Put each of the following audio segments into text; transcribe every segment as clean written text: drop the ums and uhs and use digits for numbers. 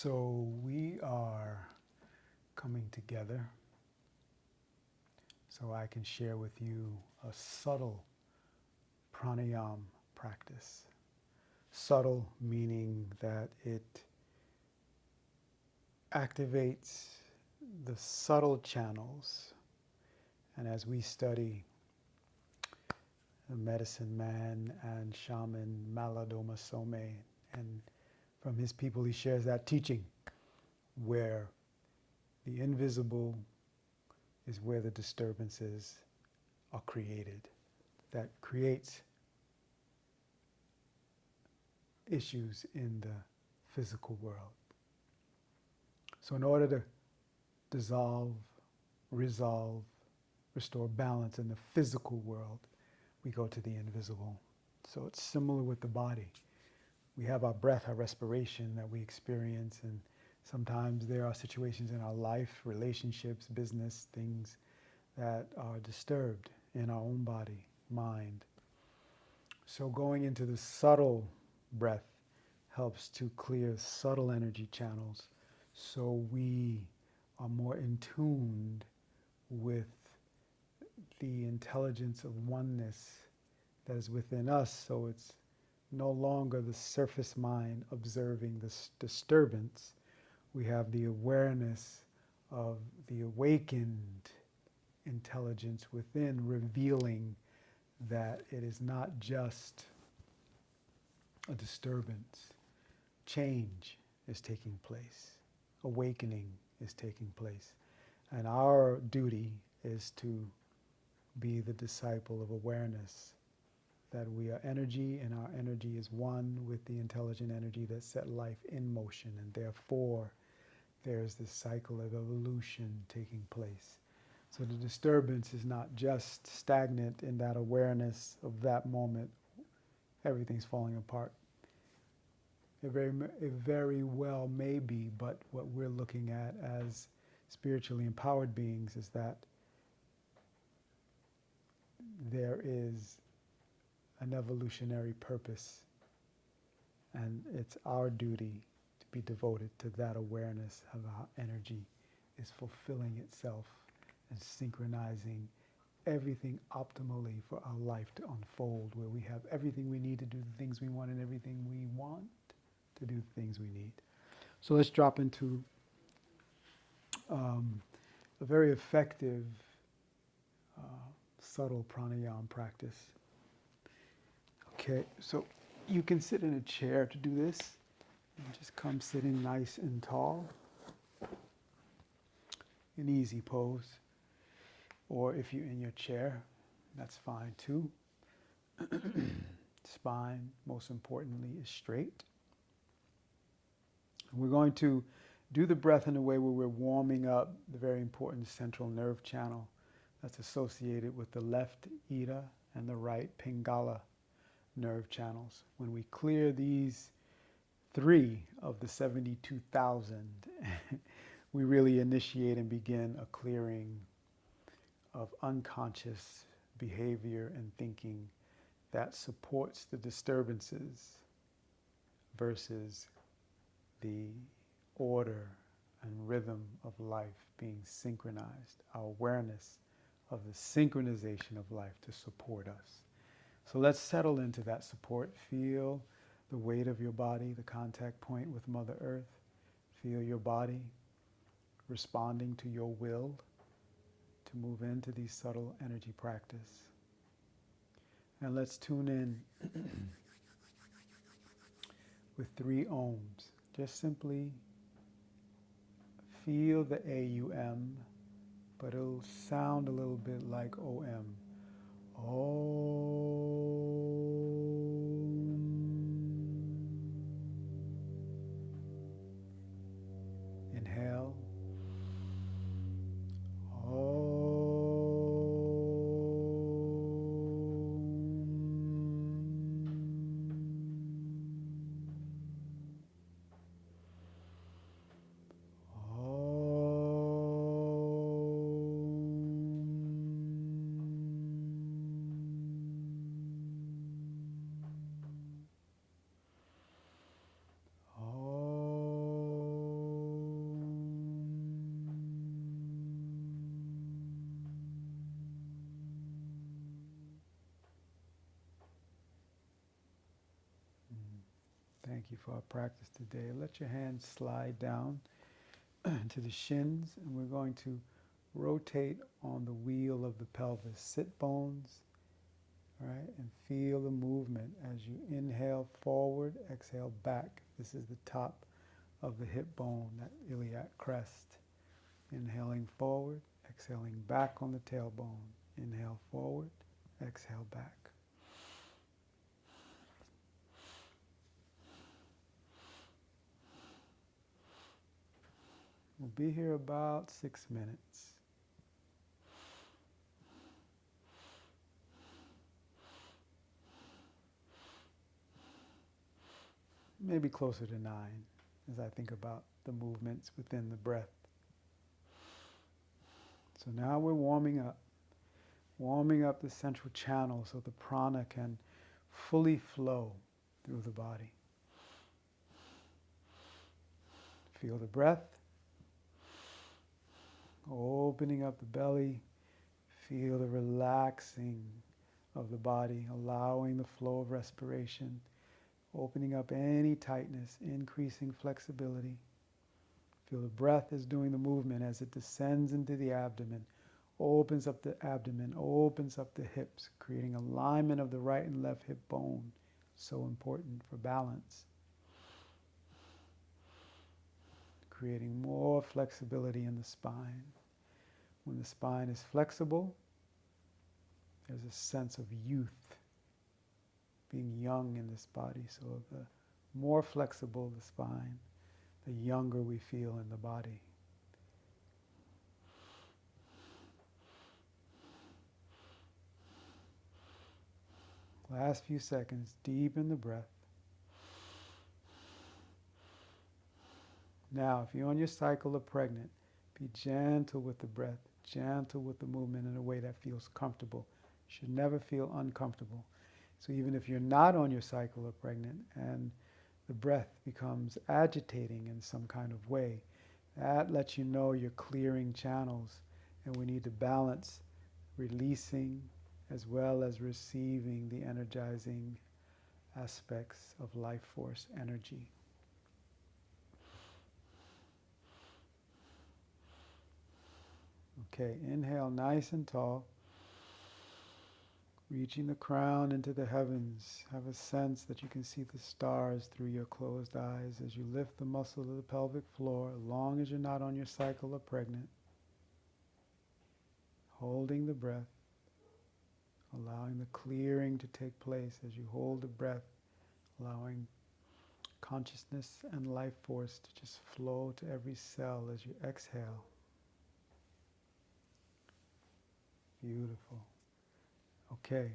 So we are coming together so I can share with you a subtle pranayama practice. Subtle meaning that it activates the subtle channels. And as we study the medicine man and shaman Malidoma Some, and from his people he shares that teaching where the invisible is where the disturbances are created, that creates issues in the physical world. So in order to dissolve, resolve, restore balance in the physical world, we go to the invisible. So it's similar with the body. We have our breath, our respiration that we experience, and sometimes there are situations in our life, relationships, business, things that are disturbed in our own body, mind. So going into the subtle breath helps to clear subtle energy channels so we are more in tune with the intelligence of oneness that is within us. So it's no longer the surface mind observing this disturbance. We have the awareness of the awakened intelligence within, revealing that it is not just a disturbance. Change is taking place. Awakening is taking place. And our duty is to be the disciple of awareness, that we are energy and our energy is one with the intelligent energy that set life in motion, and therefore there's this cycle of evolution taking place. So the disturbance is not just stagnant in that awareness of that moment, everything's falling apart. It very well may be, but what we're looking at as spiritually empowered beings is that there is an evolutionary purpose, and it's our duty to be devoted to that awareness of how energy is fulfilling itself and synchronizing everything optimally for our life to unfold, where we have everything we need to do the things we want and everything we want to do the things we need. So let's drop into a very effective, subtle pranayama practice. Okay, so you can sit in a chair to do this, and just come sitting nice and tall, an easy pose. Or if you're in your chair, that's fine too. Spine, most importantly, is straight. We're going to do the breath in a way where we're warming up the very important central nerve channel that's associated with the left Ida and the right Pingala nerve channels. When we clear these 3 of the 72,000, we really initiate and begin a clearing of unconscious behavior and thinking that supports the disturbances versus the order and rhythm of life being synchronized, our awareness of the synchronization of life to support us. So let's settle into that support. Feel the weight of your body, the contact point with Mother Earth. Feel your body responding to your will to move into these subtle energy practice. And let's tune in with 3 ohms. Just simply feel the AUM, but it'll sound a little bit like OM. Inhale. thank you for our practice today. Let your hands slide down to the shins, and we're going to rotate on the wheel of the pelvis. Sit bones, right? And feel the movement as you inhale forward, exhale back. This is the top of the hip bone, that iliac crest. Inhaling forward, exhaling back on the tailbone. Inhale forward, exhale back. We'll be here about 6 minutes. Maybe closer to 9 as I think about the movements within the breath. So now we're warming up the central channel so the prana can fully flow through the body. Feel the breath, opening up the belly. Feel the relaxing of the body, allowing the flow of respiration, opening up any tightness, increasing flexibility. Feel the breath is doing the movement as it descends into the abdomen, opens up the abdomen, opens up the hips, creating alignment of the right and left hip bone. So important for balance. Creating more flexibility in the spine. When the spine is flexible, there's a sense of youth, being young in this body. So the more flexible the spine, the younger we feel in the body. Last few seconds, deepen the breath. Now, if you're on your cycle of pregnant, be gentle with the breath, gentle with the movement in a way that feels comfortable. You should never feel uncomfortable. So even if you're not on your cycle of pregnant and the breath becomes agitating in some kind of way, that lets you know you're clearing channels, and we need to balance releasing as well as receiving the energizing aspects of life force energy. Okay, inhale nice and tall, reaching the crown into the heavens. Have a sense that you can see the stars through your closed eyes as you lift the muscle of the pelvic floor, as long as you're not on your cycle of pregnant. Holding the breath, allowing the clearing to take place as you hold the breath, allowing consciousness and life force to just flow to every cell as you exhale. Beautiful. Okay.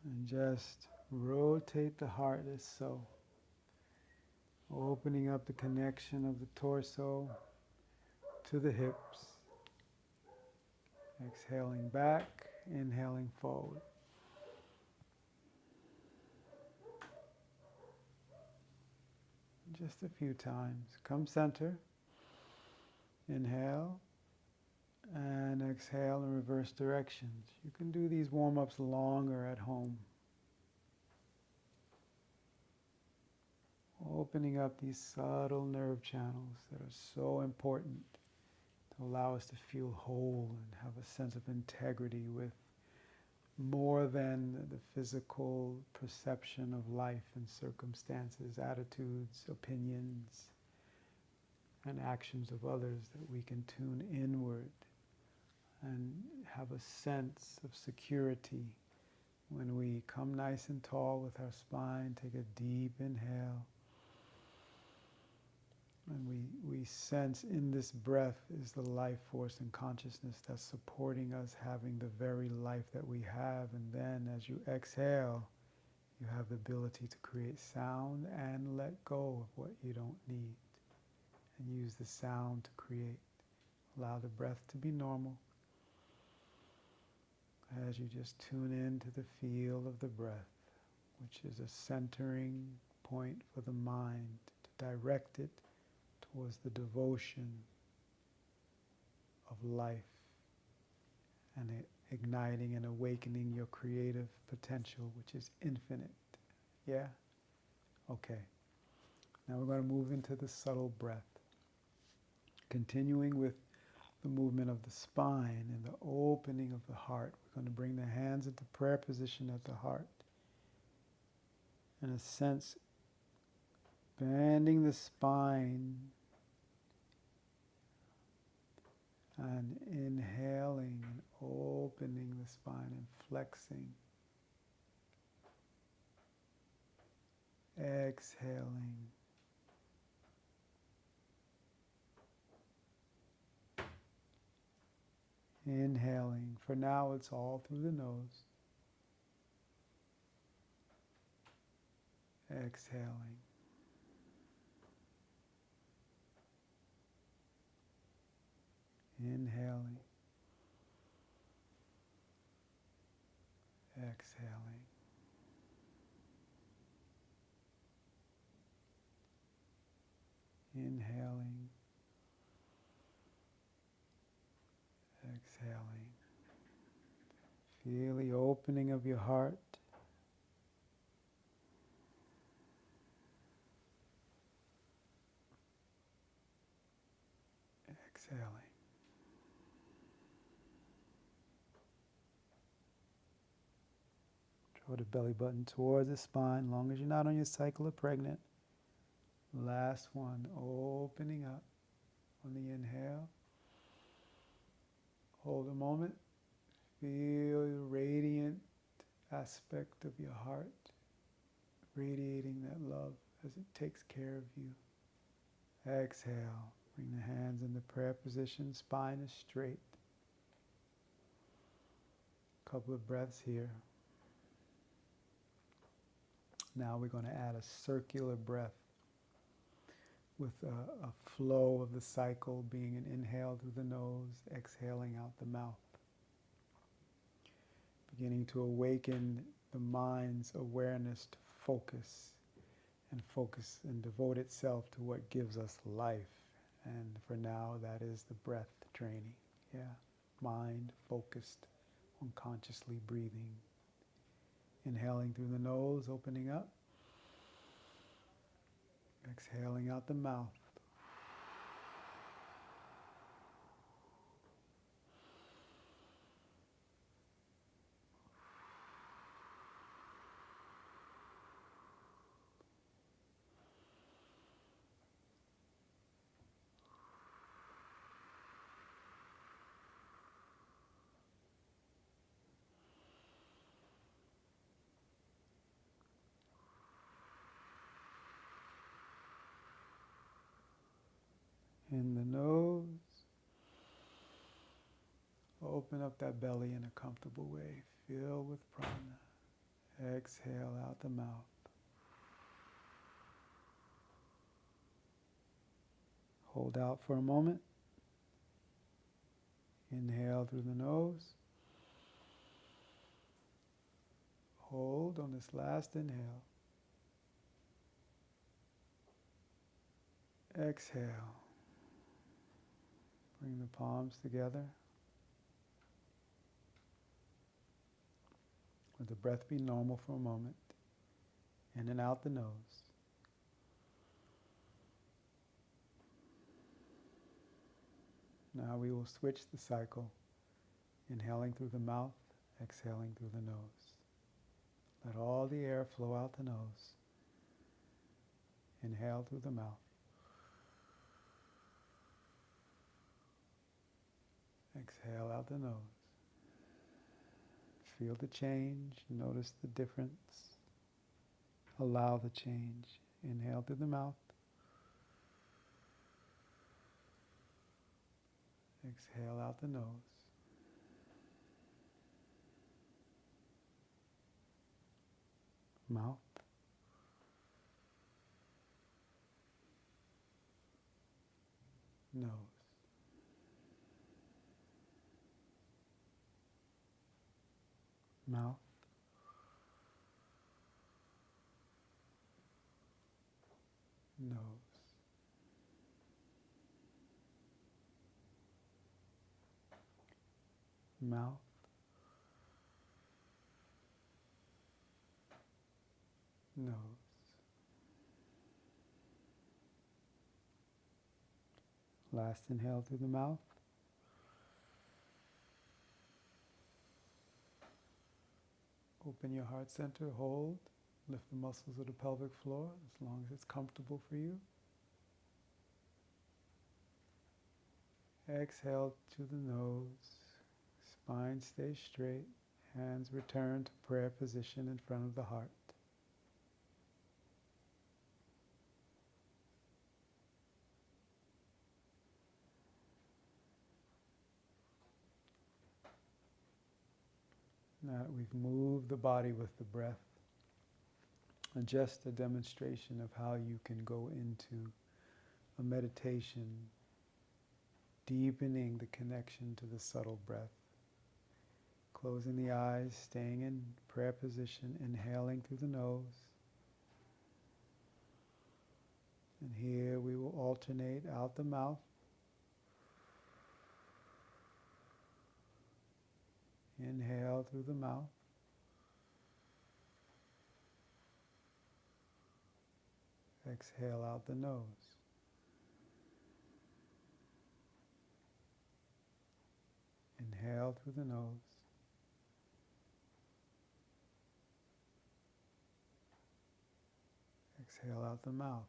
And just rotate the heart as so. Opening up the connection of the torso to the hips. Exhaling back, inhaling forward. Just a few times. Come center. Inhale. And exhale in reverse directions. You can do these warm-ups longer at home. Opening up these subtle nerve channels that are so important to allow us to feel whole and have a sense of integrity with more than the physical perception of life and circumstances, attitudes, opinions, and actions of others, that we can tune inward and have a sense of security when we come nice and tall with our spine. Take a deep inhale. And we sense in this breath is the life force and consciousness that's supporting us having the very life that we have. And then as you exhale, you have the ability to create sound and let go of what you don't need. And use the sound to create. Allow the breath to be normal. As you just tune in to the feel of the breath, which is a centering point for the mind to direct it towards the devotion of life and igniting and awakening your creative potential, which is infinite. Yeah? Okay. Now we're going to move into the subtle breath. Continuing with the movement of the spine and the opening of the heart. We're going to bring the hands into prayer position at the heart. In a sense, bending the spine and inhaling and opening the spine and flexing. Exhaling. Inhaling. For now, it's all through the nose. Exhaling. Inhaling. Exhaling. Inhaling. Exhaling. Feel the opening of your heart. Exhaling. Draw the belly button towards the spine, as long as you're not on your cycle of pregnant. Last one, opening up on the inhale. Hold a moment. Feel the radiant aspect of your heart, radiating that love as it takes care of you. Exhale. Bring the hands in the prayer position. Spine is straight. Couple of breaths here. Now we're going to add a circular breath with a flow of the cycle, being an inhale through the nose, exhaling out the mouth. Beginning to awaken the mind's awareness to focus and devote itself to what gives us life. And for now, that is the breath training. Yeah, mind focused on consciously breathing. Inhaling through the nose, opening up. Exhaling out the mouth. In the nose, open up that belly in a comfortable way. Fill with prana. Exhale out the mouth. Hold out for a moment. Inhale through the nose. Hold on this last inhale. Exhale. Bring the palms together. Let the breath be normal for a moment. In and out the nose. Now we will switch the cycle. Inhaling through the mouth, exhaling through the nose. Let all the air flow out the nose. Inhale through the mouth. Exhale out the nose. Feel the change. Notice the difference. Allow the change. Inhale through the mouth. Exhale out the nose. Mouth. Nose. Mouth. Nose. mouth, nose. Last inhale through the mouth. Open your heart center, hold, lift the muscles of the pelvic floor as long as it's comfortable for you. Exhale to the nose, spine stays straight, hands return to prayer position in front of the heart. Now that we've moved the body with the breath, just a demonstration of how you can go into a meditation, deepening the connection to the subtle breath. Closing the eyes, staying in prayer position, inhaling through the nose. And here we will alternate out the mouth. Inhale through the mouth. Exhale out the nose. Inhale through the nose. Exhale out the mouth.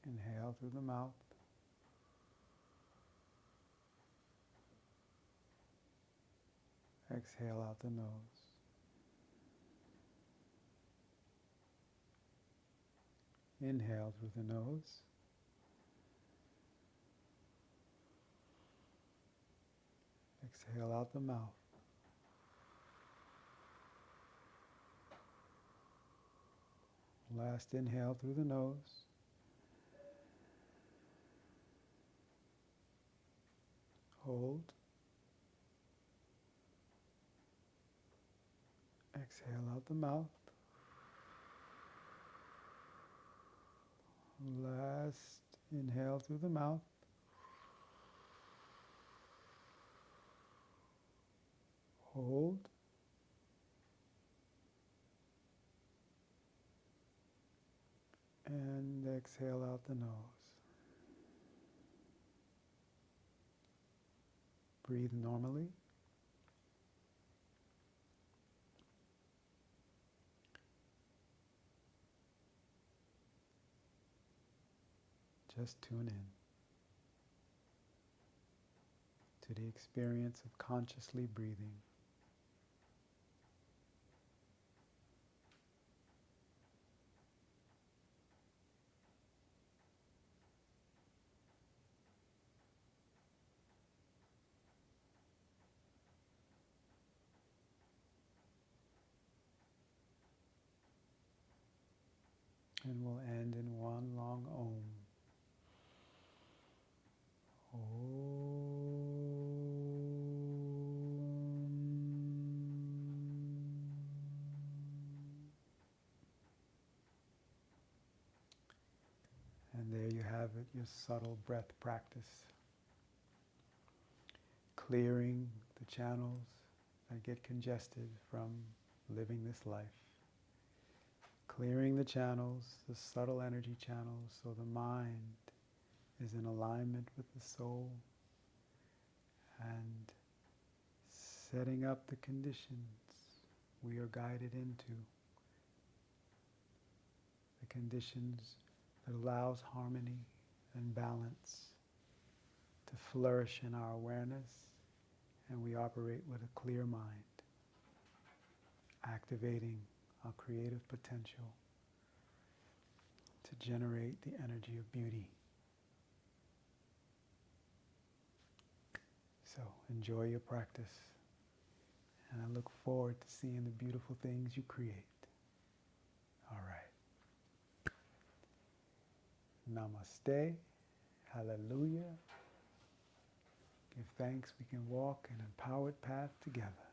Inhale through the mouth. Exhale out the nose. Inhale through the nose. Exhale out the mouth. Last inhale through the nose. Hold. Exhale out the mouth. Last inhale through the mouth. Hold. And exhale out the nose. Breathe normally. Just tune in to the experience of consciously breathing. And we'll end in one long Om. And there you have it, your subtle breath practice. Clearing the channels that get congested from living this life. Clearing the channels, the subtle energy channels, so the mind is in alignment with the soul, and setting up the conditions we are guided into. The conditions that allows harmony and balance to flourish in our awareness, and we operate with a clear mind, activating our creative potential to generate the energy of beauty. So enjoy your practice, and I look forward to seeing the beautiful things you create. All right. Namaste. Hallelujah. Give thanks we can walk an empowered path together.